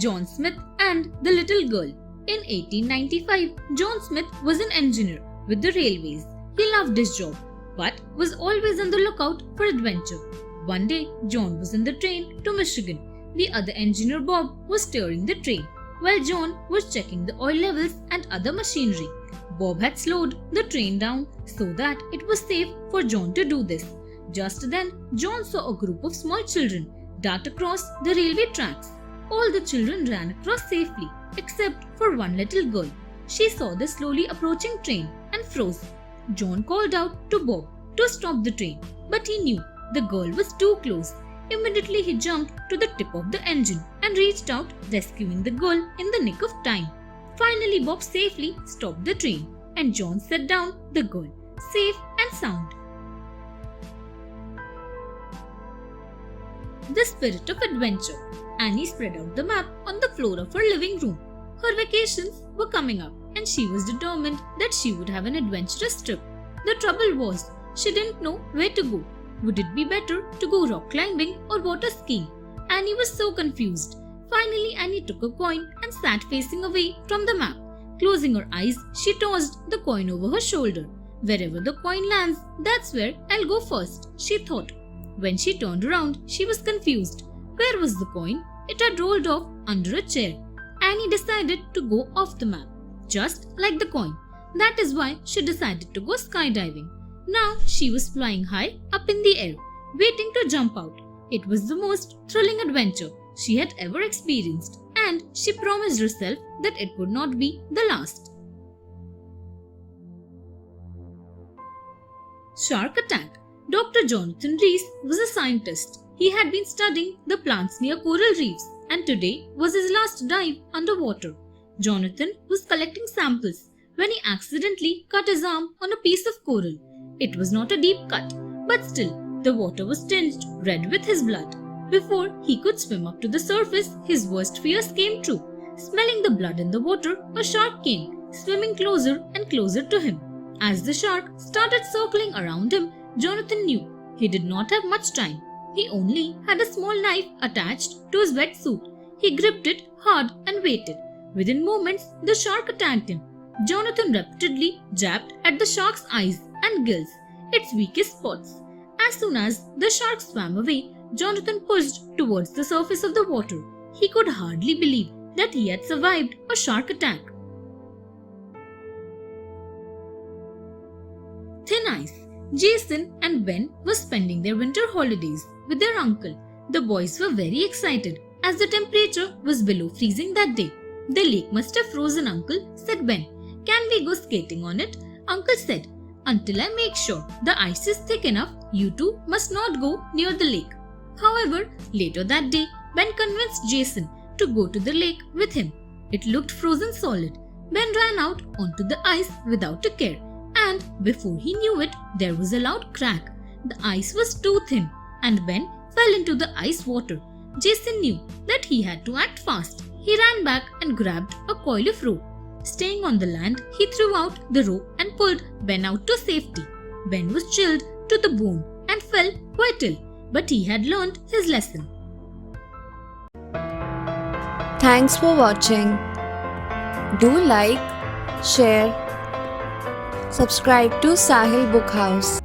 John Smith and the Little Girl. In 1895, John Smith was an engineer with the railways. He loved his job, but was always on the lookout for adventure. One day, John was in the train to Michigan. The other engineer, Bob, was steering the train, while John was checking the oil levels and other machinery. Bob had slowed the train down so that it was safe for John to do this. Just then, John saw a group of small children dart across the railway tracks. All the children ran across safely, except for one little girl. She saw the slowly approaching train and froze. John called out to Bob to stop the train, but he knew the girl was too close. Immediately he jumped to the tip of the engine and reached out, rescuing the girl in the nick of time. Finally, Bob safely stopped the train, and John set down the girl, safe and sound. The spirit of adventure. Annie spread out the map on the floor of her living room. Her vacations were coming up, and she was determined that she would have an adventurous trip. The trouble was, she didn't know where to go. Would it be better to go rock climbing or water skiing? Annie was so confused. Finally, Annie took a coin and sat facing away from the map. Closing her eyes, she tossed the coin over her shoulder. Wherever the coin lands, that's where I'll go first, she thought. When she turned around, she was confused. Where was the coin? It had rolled off under a chair. Annie decided to go off the map, just like the coin. That is why she decided to go skydiving. Now she was flying high up in the air, waiting to jump out. It was the most thrilling adventure she had ever experienced, and she promised herself that it would not be the last. Shark attack. Dr. Jonathan Rees was a scientist. He had been studying the plants near coral reefs, and today was his last dive underwater. Jonathan was collecting samples when he accidentally cut his arm on a piece of coral. It was not a deep cut, but still, the water was tinged red with his blood. Before he could swim up to the surface, his worst fears came true. Smelling the blood in the water, a shark came, swimming closer and closer to him. As the shark started circling around him, Jonathan knew he did not have much time. He only had a small knife attached to his wetsuit. He gripped it hard and waited. Within moments, the shark attacked him. Jonathan repeatedly jabbed at the shark's eyes and gills, its weakest spots. As soon as the shark swam away, Jonathan pushed towards the surface of the water. He could hardly believe that he had survived a shark attack. Thin ice. Jason and Ben were spending their winter holidays with their uncle. The boys were very excited as the temperature was below freezing that day. The lake must have frozen, Uncle, said Ben. Can we go skating on it? Uncle said. Until I make sure the ice is thick enough, you two must not go near the lake. However, later that day, Ben convinced Jason to go to the lake with him. It looked frozen solid. Ben ran out onto the ice without a care, and before he knew it, there was a loud crack. The ice was too thin, and Ben fell into the ice water. Jason knew that he had to act fast. He ran back and grabbed a coil of rope. Staying on the land, he threw out the rope and pulled Ben out to safety. Ben was chilled to the bone and fell quite ill, but he had learned his lesson. Thanks for watching. Do like, share, subscribe to Sahil Book House.